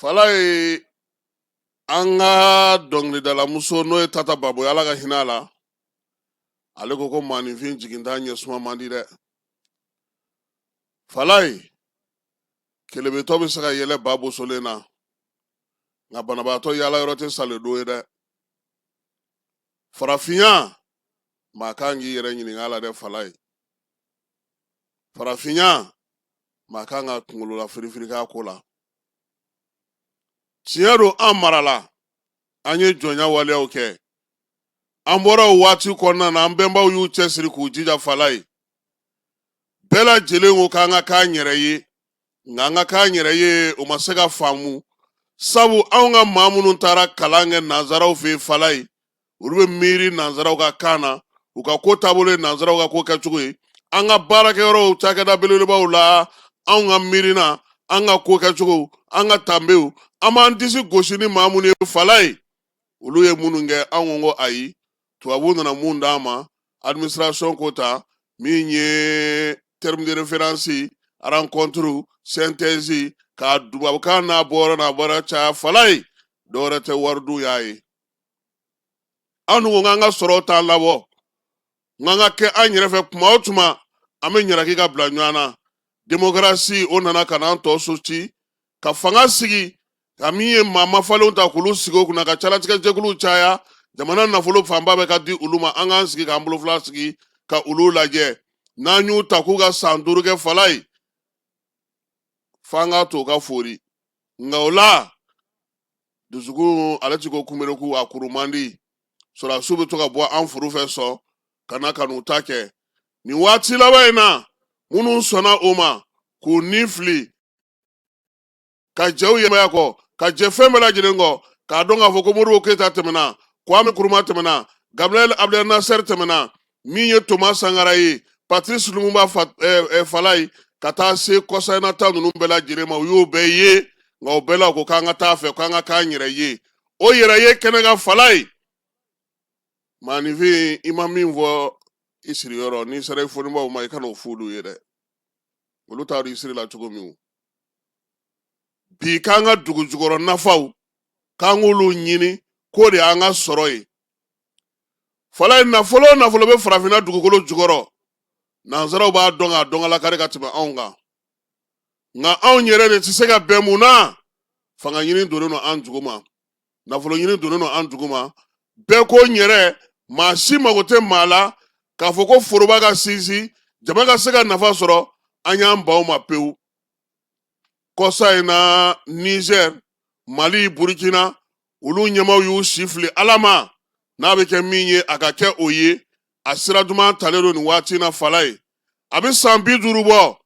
fala ye an ka dɔnkilidalamuso n'o ye Tata Babo ye Ala ka hinɛ a la, ale ko maninfin jiginta ɲɛ suma man di dɛ. Fala ye kelebetɔ bɛ se ka yɛlɛ ba bosolen na, nka banabaatɔ yaala yɔrɔ tɛ saledo ye dɛ. Farafinya maa kan k'i yɛrɛ ɲininka a la dɛ. Fala ye farafinya maa kan ka kunkolola firifiri k'a ko la. Tiɲɛ don an marala, an ye jɔnya waleyaw kɛ, an bɔra o waati kɔnɔna na an bɛnbaw y'u cɛsiri k'u jija. Fala ye bɛɛ lajɛlen ko k'an ka k'an yɛrɛ ye, nka an ka k'an yɛrɛ ye o ma se ka faamu, sabu anw ka maa minnu taara kalan kɛ nanzaraw fɛ yen. Fala ye olu bɛ miiri nanzaraw ka kan na, u ka ko taabolo ye nanzaraw ka ko kɛcogo ye. An ka baarakɛyɔrɔw cakɛda belebelebaw la, anw ka miirina, an ka ko kɛcogo, an ka tanbew, an b'an disi gosi ni maa minnu ye. Fala ye olu ye minnu kɛ, anw ko ayi, tubabu nana mun d'an ma, administration ko ta, min ye terme de référence, rencontre, synthèse, k'a tubabukan n'a bɔra caya. Fala ye dɔwɛrɛ tɛ waridu y'a ye. An ko k'an ka sɔrɔ t'an labɔ, k'an ka kɛ an yɛrɛ fɛ tuma o tuma, an bɛ ɲaraki ka bila ɲɔgɔn na. Démocratie o nana ka n'an tɔ so ci, ka fanga sigi, ka min ye maa mafalenw ta k'olu sigi o kunna, ka calatigɛ jɛkuluw caya, jamana nafolo fanba bɛ ka di olu ma. An k'an sigi k'an bolofila sigi ka olu lajɛ. N'an y'u ta k'u ka san 5 kɛ. Fala ye f'an k'a to u ka fori, nka o la dusukun ale ti ko kunbereku a kuru man di, sɔrɔdasiw bɛ to ka bɔ an foro fɛ sɔn ka na ka n'u ta kɛ. Nin waati laban in na minnu sɔnna o ma k'u ni fili, ka jɛw yɛmaya kɔ, ka jɛ fɛn bɛɛ lajɛlen kɔ, k'a dɔn k'a fɔ ko Modibo Keyita tɛmɛna, Kwame Nkrumah tɛmɛna, Gabriel Abdel Nasser tɛmɛna, min ye Thomas Sankara ye, Patrice Lumumba Fala ye, ka taa se kɔsayinata ninnu bɛɛ lajɛlen ma. U y'o bɛɛ ye, nka o bɛɛ la u ko k'an ka taa fɛ, k'an ka k'an yɛrɛ ye. O yɛrɛ ye kɛnɛ kan. Fala ye maninfin i ma min fɔ i siriyɔrɔ, n'i sera i fonibaw ma i ka n'o f'olu ye dɛ, olu t'a dɔn i sirila cogo min. Bi k'an ka dugu jukɔrɔ nafaw k'an k'olu ɲini, k'o de y'an ka sɔrɔ ye. Fala ye nafolo o nafolo bɛ farafinna dugukolo jukɔrɔ, nanzaraw b'a dɔn k'a dɔn ala kari ka tɛmɛ anw kan, nka anw yɛrɛ de tɛ se ka bɛn mun na. Fanga ɲini donnen don an dugu ma, nafolo ɲini donnen don an dugu ma. Bɛɛ ko n yɛrɛ, maa si mago tɛ maa la, k'a fɔ ko foroba ka sinsin, jama ka se ka nafa sɔrɔ. An y'an ban o ma pewu. Kɔsa in na Niger, Mali, Burkina, olu ɲɛmaw y'u si fili Ala ma. N'a bɛ kɛ min ye a ka kɛ o ye. A sira duman talen don nin waati in na. Fala ye a bɛ san 50 bɔ,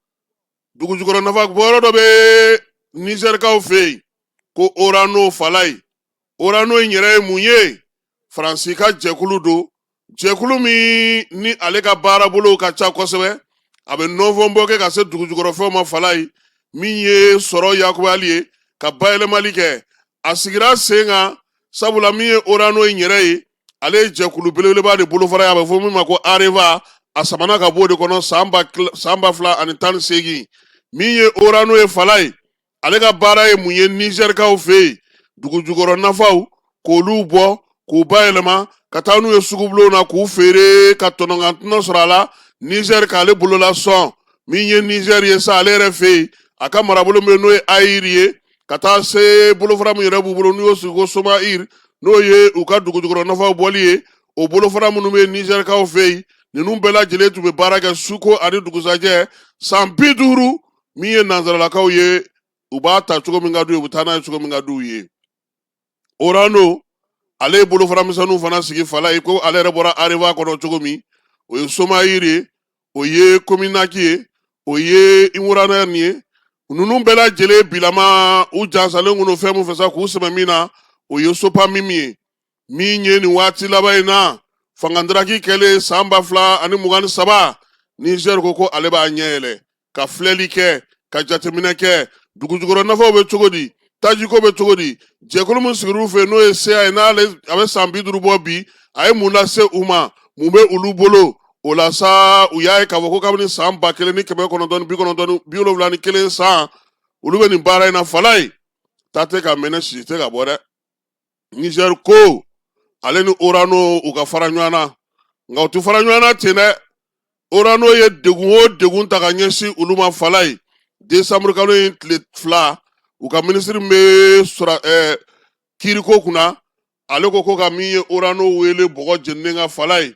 dugu jukɔrɔ nafa bɔyɔrɔ dɔ bɛ Nizɛrikaw fɛ yen ko Orano. Fala ye Orano in yɛrɛ ye mun ye? Faransi ka jɛkulu don, jɛkulu min ni ale ka baara bolo ka ca kosɛbɛ. A bɛ nɔnfɔnbɔ kɛ ka se dugu jukɔrɔ fɛnw ma. Fala ye min ye sɔrɔ yakubali ye, ka bayɛlɛmali kɛ. A sigira sen kan, sabula min ye Orano in yɛrɛ ye, ale ye jɛkulu belebeleba de bolofara ye. A bɛ fɔ min ma ko Areva. A samana ka bɔ o de kɔnɔ san 2018. Min ye Orano ye. Fala ye ale ka baara ye mun ye? Nizɛrikaw fɛ yen dugu jukɔrɔ nafaw k'olu bɔ, k'u bayɛlɛma, ka taa n'u ye sugubulon na k'u feere, ka tɔnɔnkan sɔrɔ a la. Niger k'ale bolola sɔn, min ye Niger ye sa ale yɛrɛ fɛ yen, a ka marabolo min n'o ye Ayiri ye, ka taa se bolofara min yɛrɛ b'u bolo n'u y'o sigi ko Somaïr, n'o ye u ka dugu jukɔrɔ nafaw bɔli ye. O bolofara minnu bɛ Nizɛrikaw fɛ yen, ninnu bɛɛ lajɛlen tun bɛ baara kɛ suko ani dugusajɛ san 50. Min ye nanzaralakaw ye, u b'a ta cogo min ka d'u ye, u bɛ taa n'a ye cogo min ka d'u ye. Orano ale ye bolofara misɛnninw fana sigi. Fala ye ko ale yɛrɛ bɔra Areva kɔnɔ cogo min, o ye Somaïr ye, o ye Kominaki ye, o ye Imurana ye. Ninnu bɛɛ lajɛlen bilama u jansalen kun don fɛn min fɛ sa k'u sɛbɛn min na, o ye Sopa Mimi ye. Min ye nin waati laban in na fangandaraki kɛlen san 2023, Niger ko ko ale b'a ɲɛ yɛlɛ, ka filɛli kɛ, ka jateminɛ kɛ, dugu jukɔrɔ nafaw bɛ cogo di, tajiko bɛ cogo di, jɛkulu min sigir'u fɛ n'o ye CA ye, n'ale a bɛ san 50 bɔ bi, a ye mun lase u ma, mun bɛ olu bolo. O la sa u y'a ye k'a fɔ ko kabini san 1991 san olu bɛ nin baara in na. Fala ye tate ka mene si te ka bɔ dɛ Niger ko ale ni Orano u ka fara ɲɔgɔn na nka u tɛ fara ɲɔgɔn na ten dɛ Orano ye degun o degun ta ka ɲɛsin olu ma fala ye décembre kalo in tile 2 u ka ministre bɛ sɔrɔ kiiriko kunna ale ko ka min ye Orano wele bɔgɔ jeninen ka fala ye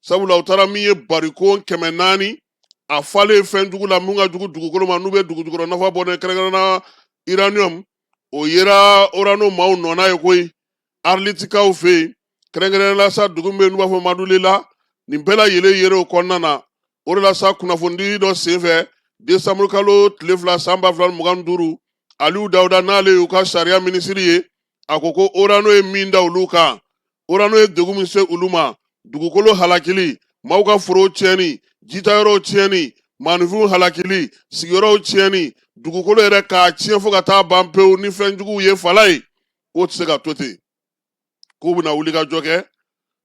sabula u taara min ye bariko 400 a falen fɛn jugu la mun ka jugu dugukolo ma n'u bɛ dugukolo nafa bɔ ne kɛrɛnkɛrɛnna uranium o yera Orano maaw nɔna ye koyi Arlitikaw fɛ yen kɛrɛnkɛrɛnnenya sa dugu min bɛ n'u b'a fɔ Madulela nin bɛɛ lajɛlen yera o kɔnɔna na o de la sa kunnafoni dɔ senfɛ décembre kalo tile 2 san 2025 Aliyu Dawuda n'ale y'u ka sariya minisiri ye a ko Orano ye min da olu kan Orano ye degun min se olu ma dugukolo halakili maaw ka forow tiɲɛni jitayɔrɔw tiɲɛni maanifinw halakili sigiyɔrɔw tiɲɛni dugukolo yɛrɛ k'a tiɲɛ fo ka taa ban pewu ni fɛnjuguw ye fala ye o tɛ se ka to ten k'u bɛna wuli ka jɔ kɛ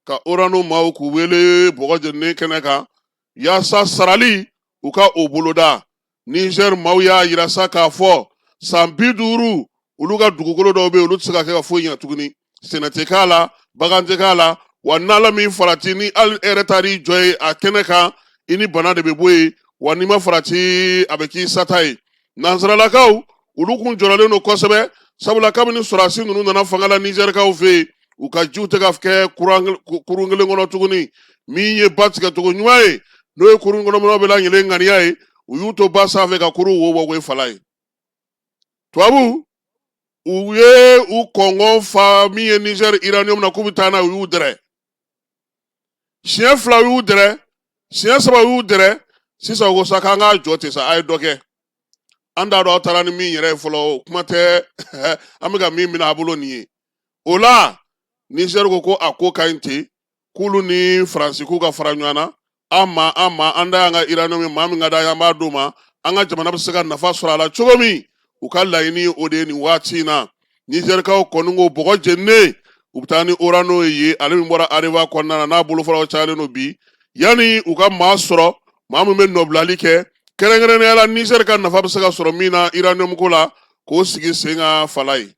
ka Orano maaw k'u wele bɔgɔ jeninen kɛnɛ kan yaasa sarali u ka o boloda Niger maaw y'a yira sa k'a fɔ san 50 olu ka dugukolo dɔw bɛ yen olu tɛ se ka kɛ ka foyi ɲɛ tuguni sɛnɛ tɛ k'a la bagan tɛ k'a la wa n'ala min farati ni hali e yɛrɛ taar'i jɔ ye a kɛnɛ kan i ni bana de bɛ bɔ yen wa n'i ma farati a bɛ k'i sata ye nansaralakaw olu kun jɔrɔlen don kosɛbɛ sabula kabini sɔrɔdasi ninnu nana fanga la Nizɛrikaw fɛ yen u ka jiw tɛ ka kɛ kurun kelen kɔnɔ tuguni min ye ba tigɛcogo ɲuman ye n'o ye kurun kɔnɔmɔgɔw bɛ lajɛlen ŋaniya ye u y'u to ba sanfɛ ka kurun wo bɔ ko ye fala ye tubabu u ye u kɔngɔn fa min ye Niger uranium na k'u bɛ taa n'a u y'u dɛrɛ siɲɛ 2 u y'u dɛrɛ siɲɛ 3 u y'u dɛrɛ sisan u ko sa k'an k'a jɔ ten sa a ye dɔ kɛ an t'a dɔn aw taara ni min yɛrɛ ye fɔlɔ kuma tɛ an bɛ ka min minɛ a bolo nin ye o la Niger ko a ko ka ɲi ten k'olu ni Faransi k'u ka fara ɲɔgɔn na an da y'an ka uranium maa min ka d'a ye an b'a d'o ma an ka jamana bɛ se ka nafa sɔrɔ a la cogo min u ka laɲini o de ye nin waati in na Nizɛrikaw kɔni ko bɔgɔ jeninen u bɛ taa ni Orano ye ale min bɔra Areva kɔnɔna na n'a bolofaraw cayalen don bi yanni u ka maa sɔrɔ maa min bɛ nɔbilali kɛ kɛrɛnkɛrɛnnenya la Niger ka nafa bɛ se ka sɔrɔ min na uranium ko la k'o sigi sen kan fala ye